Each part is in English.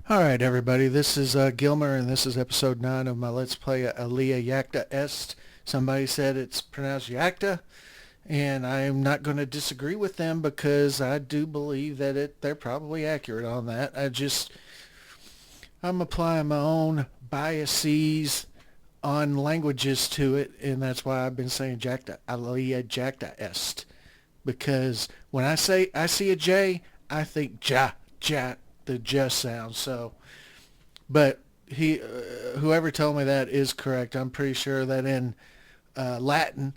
All right, everybody. This is Gilmer, and this is episode 9 of my Let's Play Alea Jacta Est. Somebody said it's pronounced Jacta, and I'm not going to disagree with them because I do believe that they're probably accurate on that. I'm applying my own biases on languages to it, and that's why I've been saying Jacta, Alea Jacta Est. Because when I see a J, I think ja, the J sound. So, but whoever told me that is correct. I'm pretty sure that in Latin,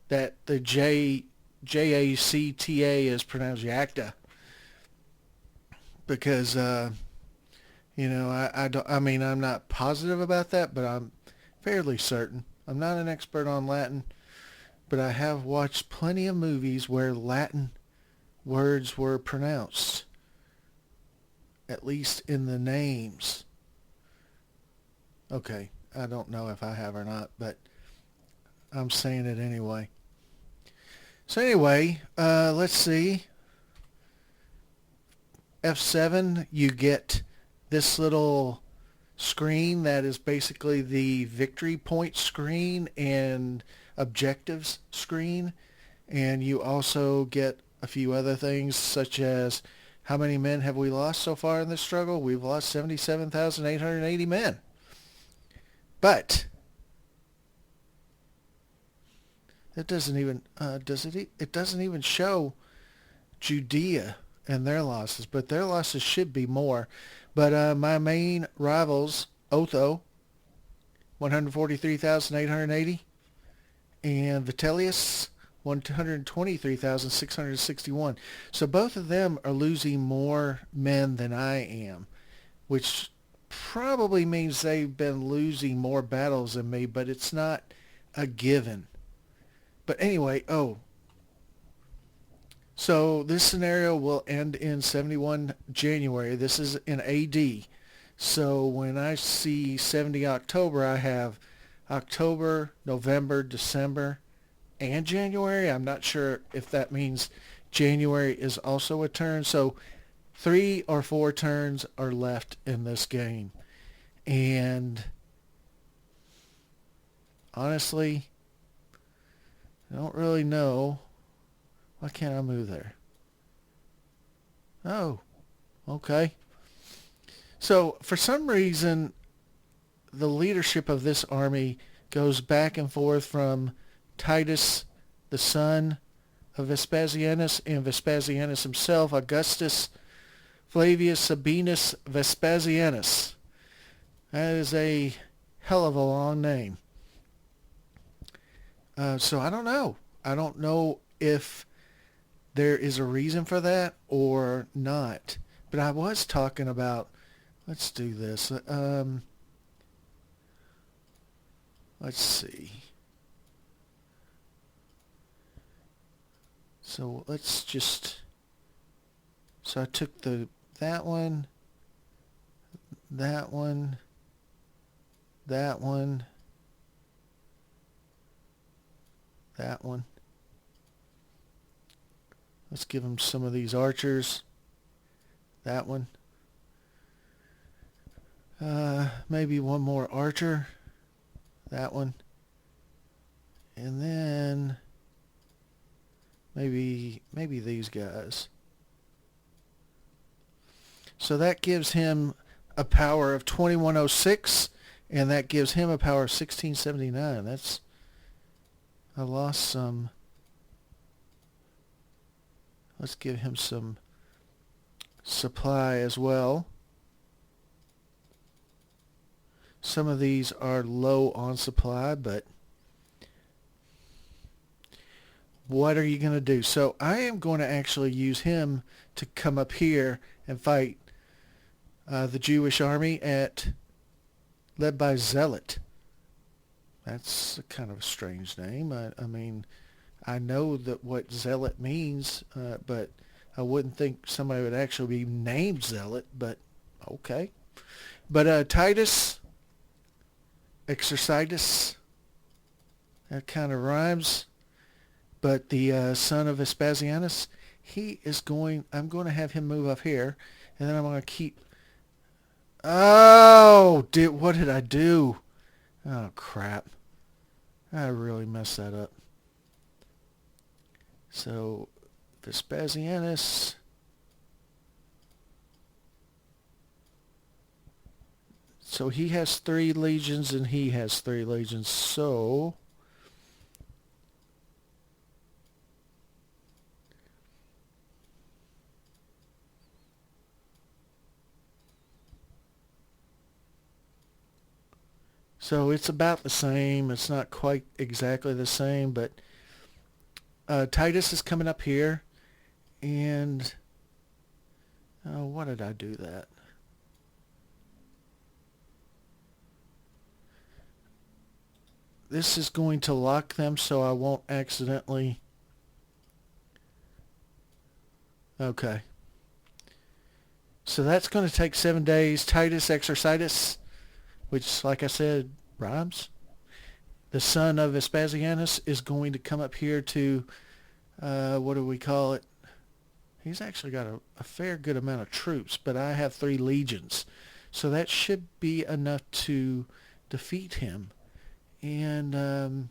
that the Jacta is pronounced Jacta because I don't. I mean, I'm not positive about that, but I'm fairly certain. I'm not an expert on Latin, but I have watched plenty of movies where Latin words were pronounced, at least in the names. Okay, I don't know if I have or not, but I'm saying it anyway. So anyway, let's see. F7, you get this little screen that is basically the victory point screen and objectives screen. And you also get a few other things such as how many men have we lost so far in this struggle? We've lost 77,880 men. But it doesn't even does it? It doesn't even show Judea and their losses, but their losses should be more. But my main rivals, Otho, 143,880, and Vitellius, 123,661. So both of them are losing more men than I am, which probably means they've been losing more battles than me, but it's not a given. But anyway, so this scenario will end in 71 January. This is in AD. So when I see 70 October, I have October, November, December, and January. I'm not sure if that means January is also a turn. So 3 or 4 turns are left in this game. And honestly, I don't really know. Why can't I move there? Oh, okay. So for some reason, the leadership of this army goes back and forth from Titus, the son of Vespasianus, and Vespasianus himself, Augustus Flavius Sabinus Vespasianus. That is a hell of a long name. So I don't know. I don't know if there is a reason for that or not. But I was talking about, let's do this. Let's see. So let's just, so I took that one, that one, that one, that one. Let's give him some of these archers. That one. Maybe one more archer. That one. And then maybe these guys. So that gives him a power of 2106, and that gives him a power of 1679. That's, I lost some. Let's give him some supply as well. Some of these are low on supply, but what are you going to do? So I am going to actually use him to come up here and fight the Jewish army led by Zealot. That's kind of a strange name. I mean, I know that what zealot means, but I wouldn't think somebody would actually be named Zealot, but okay. But Titus, Exercitus, that kind of rhymes. But the son of Vespasianus, I'm going to have him move up here, and then I'm going to keep Oh, what did I do? Oh, crap. I really messed that up. So, Vespasianus. So he has 3 legions and he has 3 legions. So it's about the same. It's not quite exactly the same, but Titus is coming up here. And, oh, what did I do that? This is going to lock them so I won't accidentally... Okay. So that's going to take 7 days. Titus Exercitus, which, like I said, rhymes. The son of Vespasianus is going to come up here to, what do we call it? He's actually got a fair good amount of troops, but I have 3 legions. So that should be enough to defeat him. And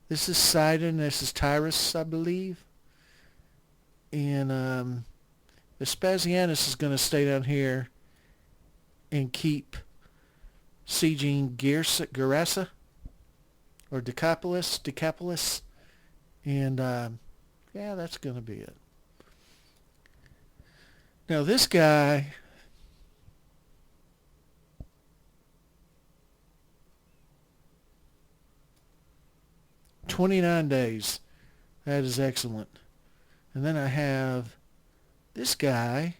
this is Sidon, this is Tyrus, I believe. And Vespasianus is going to stay down here and keep sieging Gerasa or Decapolis. And yeah, that's going to be it. Now this guy, 29 days. That is excellent. And then I have this guy,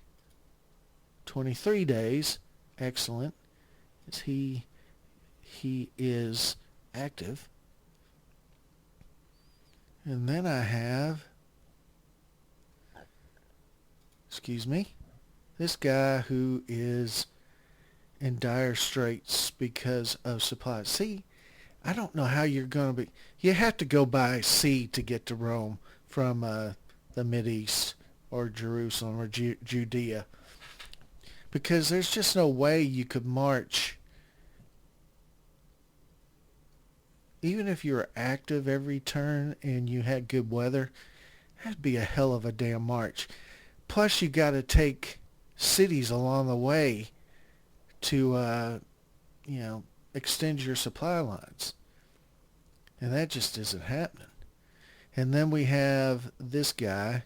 23 days. Excellent. He is active. And then I have, this guy who is in dire straits because of supplies. See, I don't know how you're going to be. You have to go by sea to get to Rome from the Mideast or Jerusalem or Judea, because there's just no way you could march. Even if you were active every turn and you had good weather, that'd be a hell of a damn march. Plus, you got to take cities along the way to, extend your supply lines. And that just isn't happening. And then we have this guy.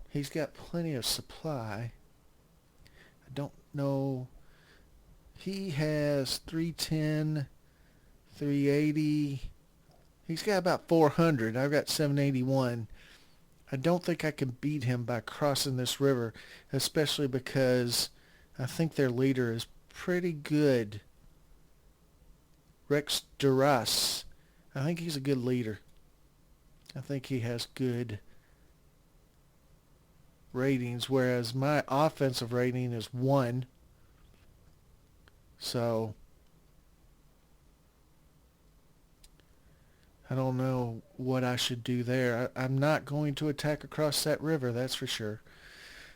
He's got plenty of supply. I don't know. He has 310, 380. He's got about 400. I've got 781. I don't think I can beat him by crossing this river, especially because I think their leader is pretty good. Rex Duras. I think he's a good leader. I think he has good ratings, whereas my offensive rating is 1. So I don't know what I should do there. I'm not going to attack across that river, that's for sure.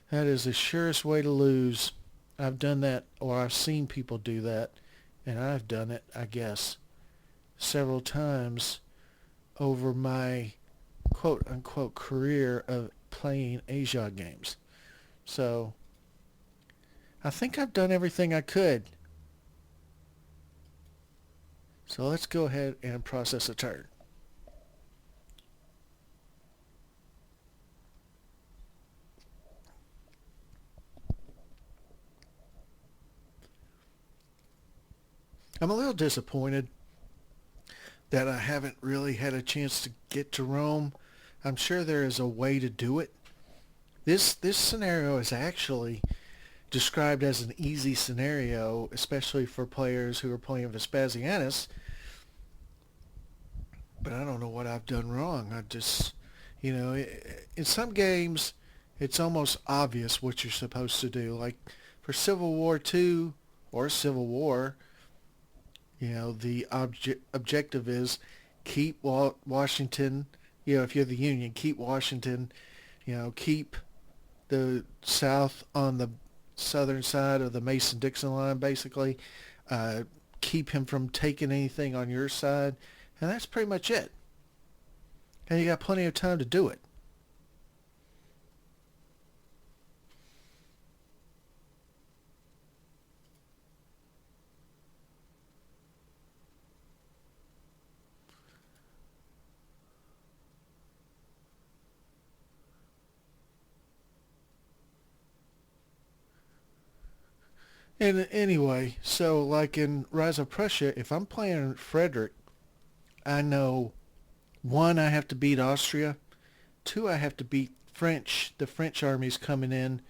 That is the surest way to lose. I've done that, or I've seen people do that, and I've done it, I guess, several times over my quote-unquote career of playing Ageod games. So I think I've done everything I could. So let's go ahead and process a turn. I'm a little disappointed that I haven't really had a chance to get to Rome. I'm sure there is a way to do it. This scenario is actually described as an easy scenario, especially for players who are playing Vespasianus. But I don't know what I've done wrong. I just, in some games, it's almost obvious what you're supposed to do. Like for Civil War II or Civil War, the objective is keep Washington, if you're the Union, keep Washington, keep the south on the southern side of the Mason-Dixon line, basically. Uh, Keep him from taking anything on your side, and that's pretty much it. And you got plenty of time to do it. And anyway, so like in Rise of Prussia, if I'm playing Frederick, I know one, I have to beat Austria. Two, I have to beat French. The French army's coming in.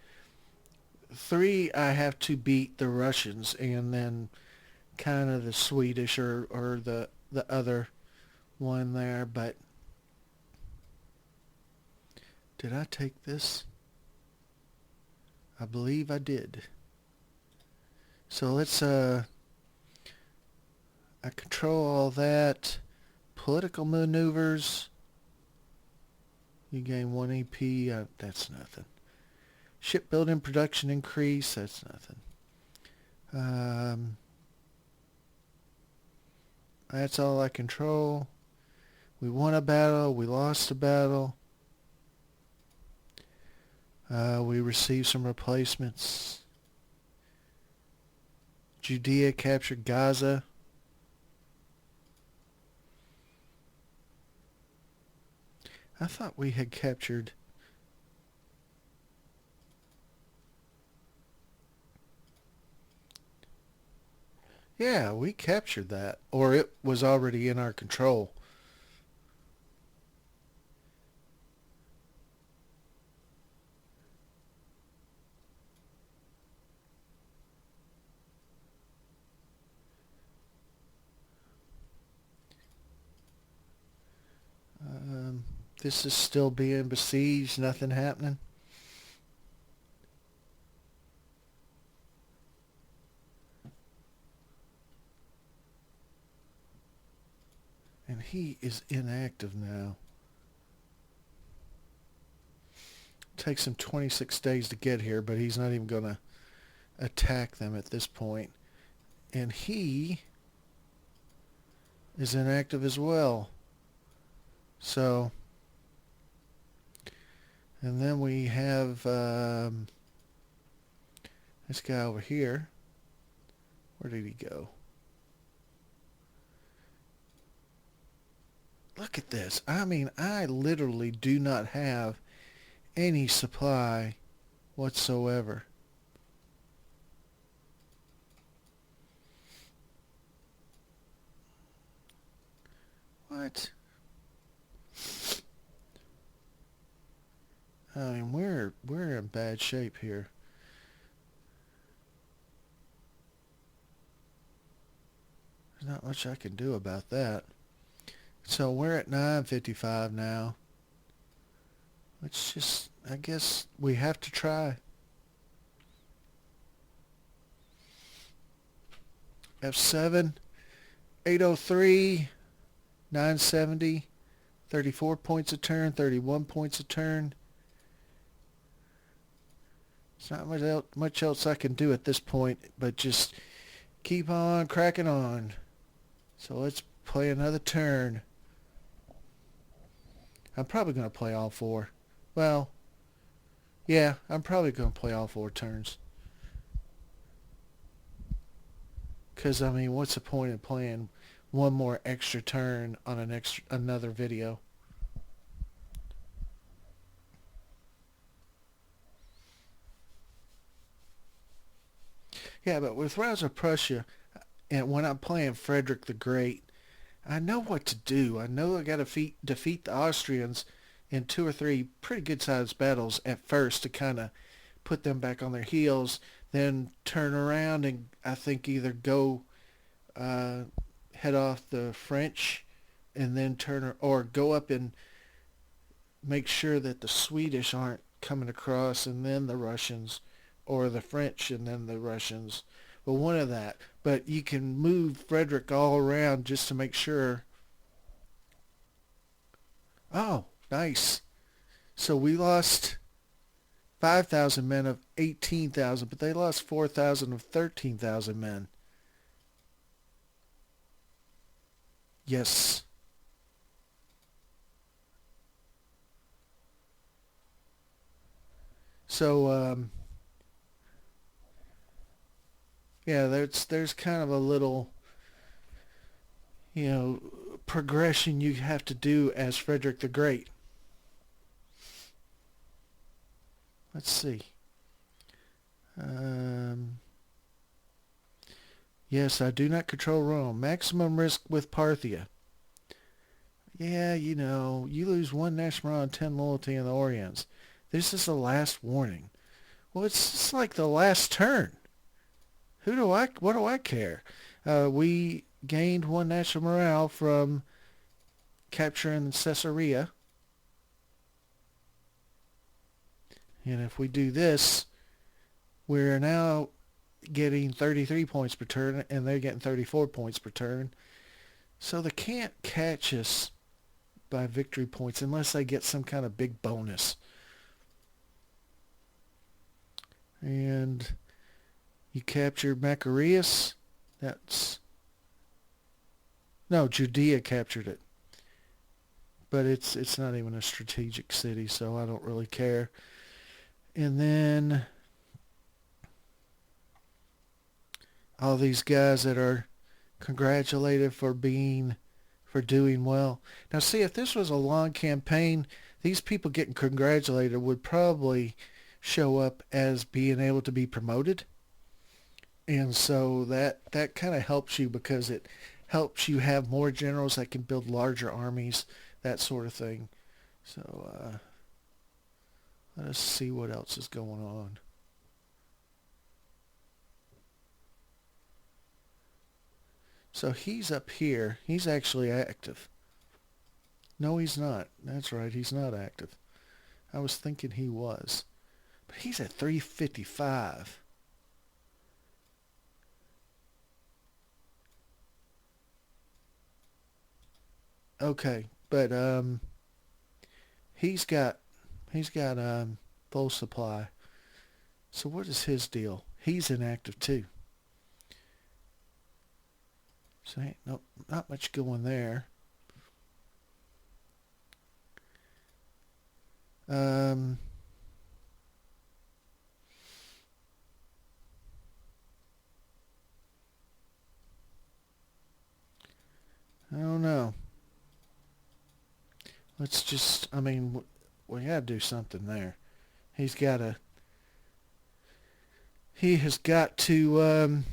Three, I have to beat the Russians, and then kind of the Swedish or the other one there. But did I take this? I believe I did. So let's I control all that. Political maneuvers. You gain 1 EP. That's nothing. Shipbuilding production increase. That's nothing. That's all I control. We won a battle. We lost a battle. We received some replacements. Judea captured Gaza. I thought we had captured... Yeah, we captured that. Or it was already in our control. This is still being besieged. Nothing happening. And he is inactive now. Takes him 26 days to get here, but he's not even going to attack them at this point. And he is inactive as well. So, and then we have this guy over here. Where did he go? Look at this. I mean, I literally do not have any supply whatsoever. What? I mean, we're in bad shape here. There's not much I can do about that. So we're at 9:55 now. Let's just, I guess we have to try. F7, 803, 970, 34 points a turn, 31 points a turn. There's not much else I can do at this point, but just keep on cracking on. So let's play another turn. I'm probably going to play all four. Well, yeah, I'm probably going to play all four turns. Because, I mean, what's the point in playing one more extra turn on another video? Yeah, but with Rouse of Prussia, and when I'm playing Frederick the Great, I know what to do. I know I got to defeat the Austrians in 2 or 3 pretty good-sized battles at first to kind of put them back on their heels, then turn around and I think either go head off the French and then or go up and make sure that the Swedish aren't coming across and then the Russians, or the French and then the Russians. Well, one of that. But you can move Frederick all around just to make sure. Oh, nice. So we lost 5,000 men of 18,000, but they lost 4,000 of 13,000 men. Yes. So, yeah, there's kind of a little, you know, progression you have to do as Frederick the Great. Let's see. Um, yes, I do not control Rome. Maximum risk with Parthia. Yeah, you lose one national and 10 loyalty in the Orients. This is the last warning. Well, it's just like the last turn. What do I care? We gained one national morale from capturing Caesarea. And if we do this, we're now getting 33 points per turn, and they're getting 34 points per turn. So they can't catch us by victory points unless they get some kind of big bonus. And you captured Machaerus. That's... No, Judea captured it. But it's not even a strategic city, so I don't really care. And then all these guys that are congratulated for doing well. Now see, if this was a long campaign, these people getting congratulated would probably show up as being able to be promoted. And so that kind of helps you because it helps you have more generals that can build larger armies, that sort of thing. So let us see what else is going on. So he's up here. He's actually active. No, he's not. That's right. He's not active. I was thinking he was. But he's at 355. Okay, but he's got full supply. So what is his deal? He's inactive too. So ain't not much going there. Um, I don't know. Let's just, I mean, we gotta do something there. He's gotta, he has got to,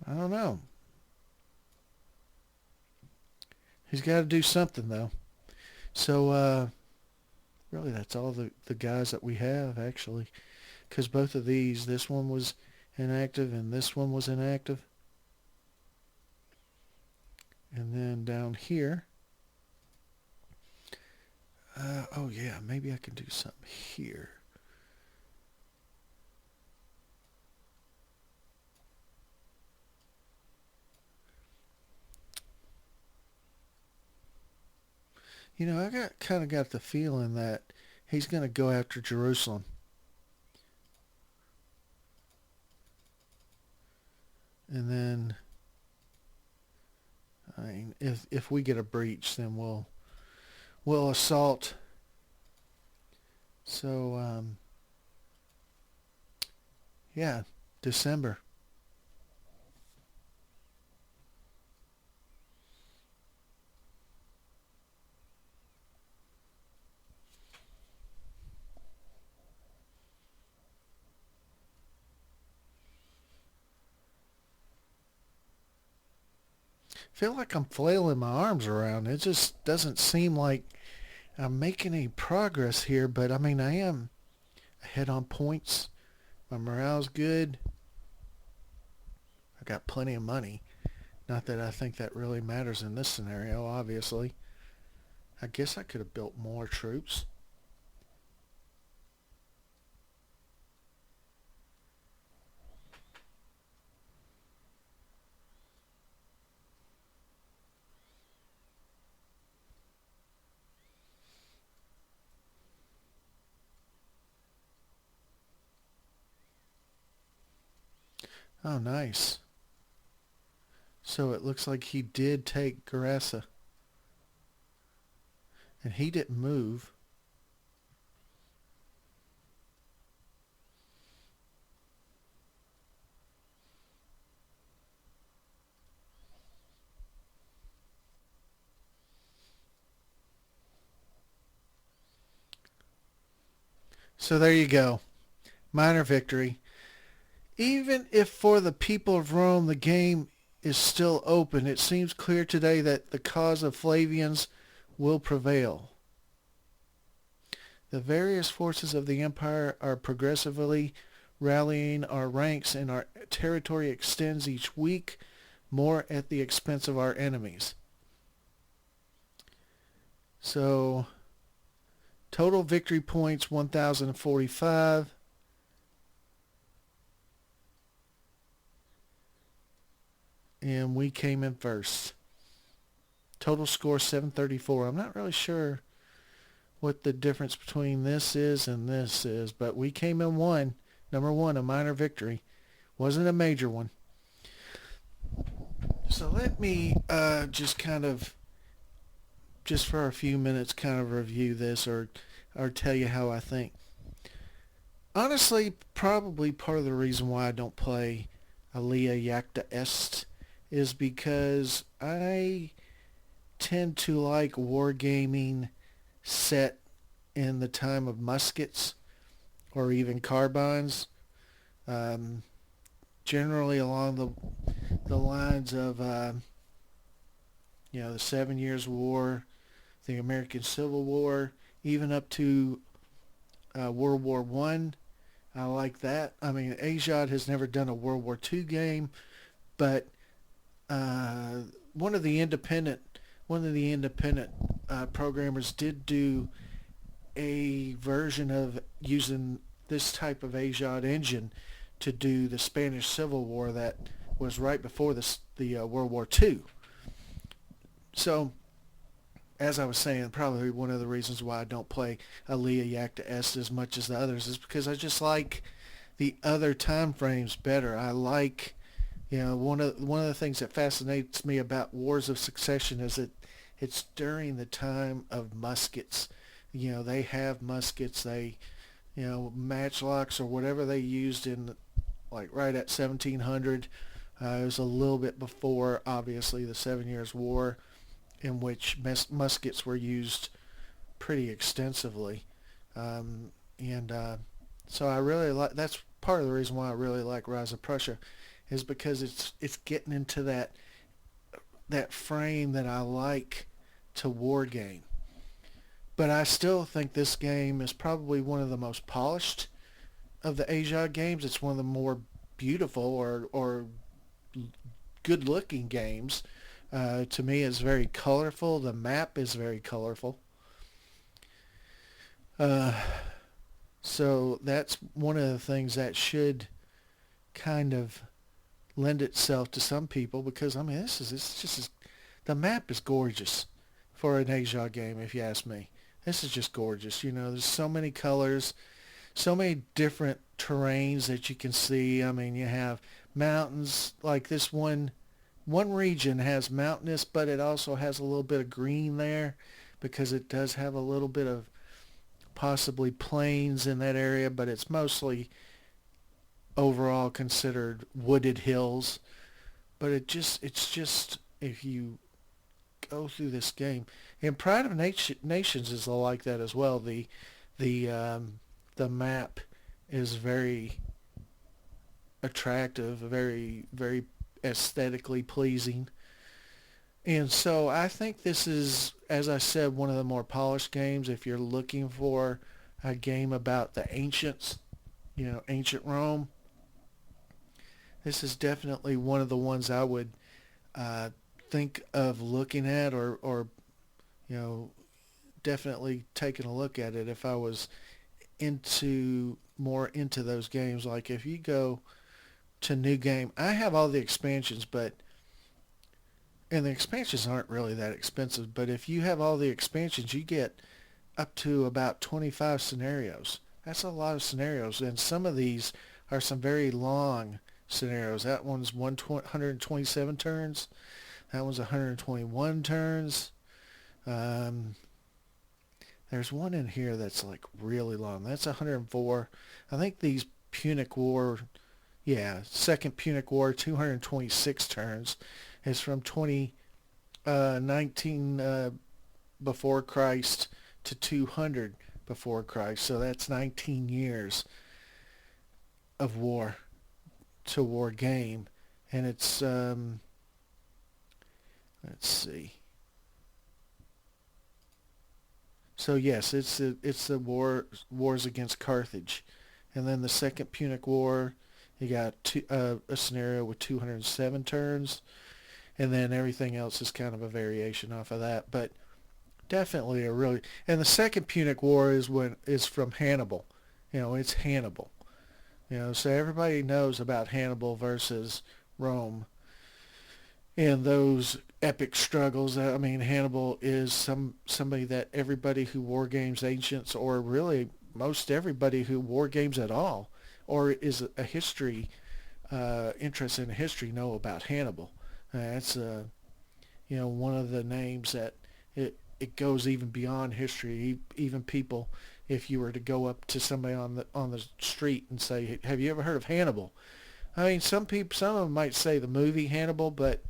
I don't know. He's got to do something though. So, really that's all the guys that we have actually. Because both of these, this one was inactive and this one was inactive. And then down here, oh yeah, maybe I can do something here. I kind of got the feeling that he's going to go after Jerusalem. And then, I mean, if we get a breach, then we'll assault. So, yeah, December. I feel like I'm flailing my arms around. It just doesn't seem like I'm making any progress here, but I mean, I am ahead on points. My morale's good. I got plenty of money. Not that I think that really matters in this scenario, obviously. I guess I could have built more troops. Oh, nice. So it looks like he did take Garassa, and he didn't move. So there you go. Minor victory. Even if for the people of Rome the game is still open, it seems clear today that the cause of Flavians will prevail. The various forces of the empire are progressively rallying our ranks, and our territory extends each week more at the expense of our enemies. So total victory points 1,045. And we came in first. Total score 734. I'm not really sure what the difference between this is and this is, but we came in one. Number one, a minor victory. Wasn't a major one. So let me just for a few minutes, kind of review this or tell you how I think. Honestly, probably part of the reason why I don't play Alea Jacta Est is because I tend to like wargaming set in the time of muskets or even carbines, um, generally along the lines of the 7 Years' War, the American Civil War, even up to World War One. I like that. I mean, Ageod has never done a World War II game, but uh, one of the independent programmers did do a version of using this type of Ageod engine to do the Spanish Civil War that was right before the World War II. So, as I was saying, probably one of the reasons why I don't play Alea Jacta Est as much as the others is because I just like the other time frames better. I like, one of the things that fascinates me about Wars of Succession is that it's during the time of muskets. They have muskets. They, matchlocks or whatever they used in like right at 1700. It was a little bit before, obviously, the 7 Years' War, in which muskets were used pretty extensively. And so I really like, that's part of the reason why I really like Rise of Prussia, is because it's getting into that frame that I like to war game. But I still think this game is probably one of the most polished of the Ageod games. It's one of the more beautiful or good looking games. To me, it's very colorful. The map is very colorful. Uh, so that's one of the things that should kind of lend itself to some people, because I mean this just the map is gorgeous for an Asia game, if you ask me. This is just gorgeous. There's so many colors, so many different terrains that you can see. I mean, you have mountains, like this one region has mountainous, but it also has a little bit of green there because it does have a little bit of possibly plains in that area, but it's mostly overall considered wooded hills. But it's just, if you go through this game, and Pride of Nations is like that as well. The map is very attractive, very very aesthetically pleasing. And so I think this is, as I said, one of the more polished games if you're looking for a game about the ancients, ancient Rome. This is definitely one of the ones I would uh, think of looking at, or you know, definitely taking a look at it if I was more into those games. Like if you go to New Game, I have all the expansions, and the expansions aren't really that expensive, but if you have all the expansions, you get up to about 25 scenarios. That's a lot of scenarios, and some of these are some very long scenarios. That one's 127 turns. That one's 121 turns. Um, there's one in here that's like really long. That's 104. I think these Punic War, yeah, Second Punic War, 226 turns. It's from 2019 before Christ to 200 before Christ. So that's 19 years of war to war game. And it's, let's see. So yes, it's the wars against Carthage, and then the Second Punic War. You got a scenario with 207 turns, and then everything else is kind of a variation off of that. But definitely a really, and the Second Punic War is from Hannibal. It's Hannibal. So everybody knows about Hannibal versus Rome and those epic struggles. I mean, Hannibal is somebody that everybody who war games ancients, or really most everybody who war games at all, or is a history interested in history, know about Hannibal. That's one of the names that it goes even beyond history. Even people, if you were to go up to somebody on the street and say, "Have you ever heard of Hannibal?" I mean, some of them might say the movie Hannibal, but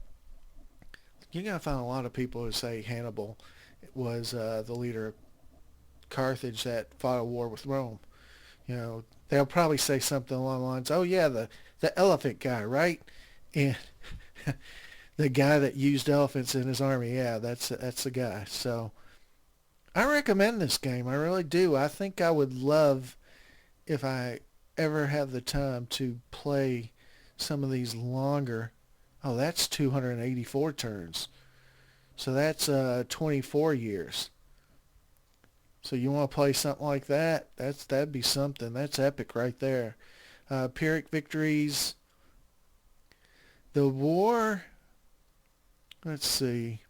you're going to find a lot of people who say Hannibal was the leader of Carthage that fought a war with Rome. They'll probably say something along the lines, "Oh yeah, the elephant guy, right?" And the guy that used elephants in his army, yeah, that's the guy. So I recommend this game. I really do. I think I would love, if I ever have the time, to play some of these longer. Oh, that's 284 turns. So that's 24 years. So you want to play something like that? That'd be something. That's epic right there. Pyrrhic victories. The war. Let's see.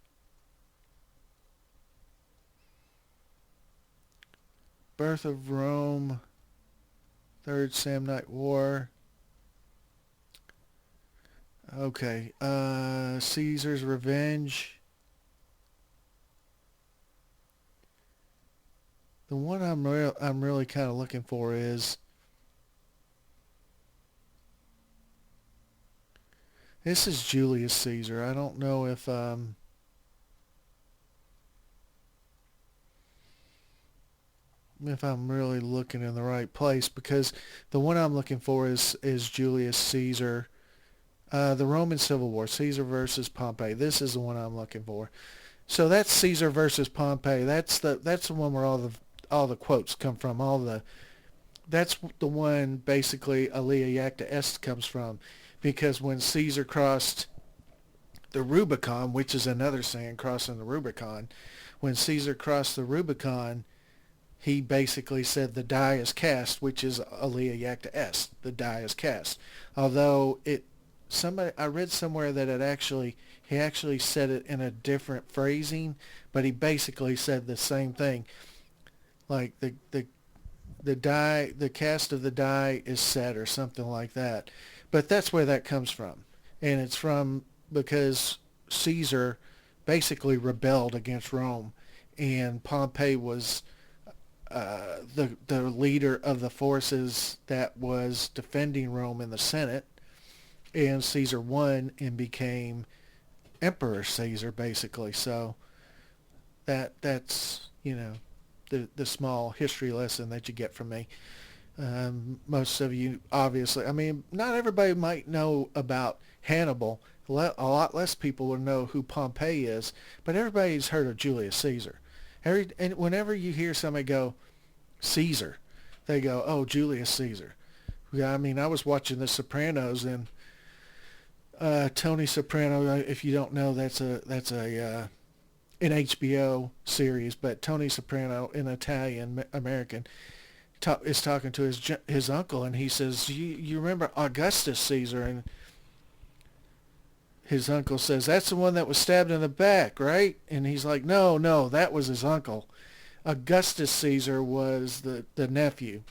Birth of Rome. Third Samnite War. Okay. Caesar's Revenge. The one I'm really kind of looking for is this is Julius Caesar. I don't know if I'm really looking in the right place, because the one I'm looking for is Julius Caesar. The Roman Civil War, Caesar versus Pompey. This is the one I'm looking for. So that's Caesar versus Pompey. That's the one where all the quotes come from. That's the one basically Alea Jacta Est comes from, because when Caesar crossed the Rubicon, which is another saying, crossing the Rubicon, when Caesar crossed the Rubicon, he basically said the die is cast, which is Alea Jacta Est. The die is cast. Although I read somewhere that he actually said it in a different phrasing, but he basically said the same thing. Like the die, the cast of the die is set, or something like that. But that's where that comes from. And it's from because Caesar basically rebelled against Rome, and Pompey was the leader of the forces that was defending Rome in the Senate, and Caesar won and became Emperor Caesar, basically. So that's the small history lesson that you get from me. Most of you, obviously, I mean, not everybody might know about Hannibal. A lot less people will know who Pompey is, but everybody's heard of Julius Caesar. And whenever you hear somebody go, Caesar, they go, "Oh, Julius Caesar." Yeah, I mean, I was watching The Sopranos, and Tony Soprano, if you don't know, that's an HBO series, but Tony Soprano, an Italian American, is talking to his uncle, and he says, "You remember Augustus Caesar?" And his uncle says, "That's the one that was stabbed in the back, right?" And he's like, "No, that was his uncle. Augustus Caesar was the nephew."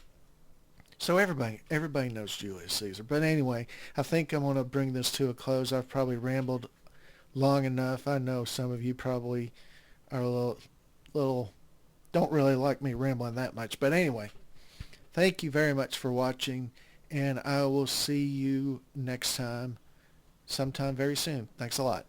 So everybody knows Julius Caesar. But anyway, I think I'm going to bring this to a close. I've probably rambled long enough. I know some of you probably are a little don't really like me rambling that much. But anyway, thank you very much for watching, and I will see you next time, sometime very soon. Thanks a lot.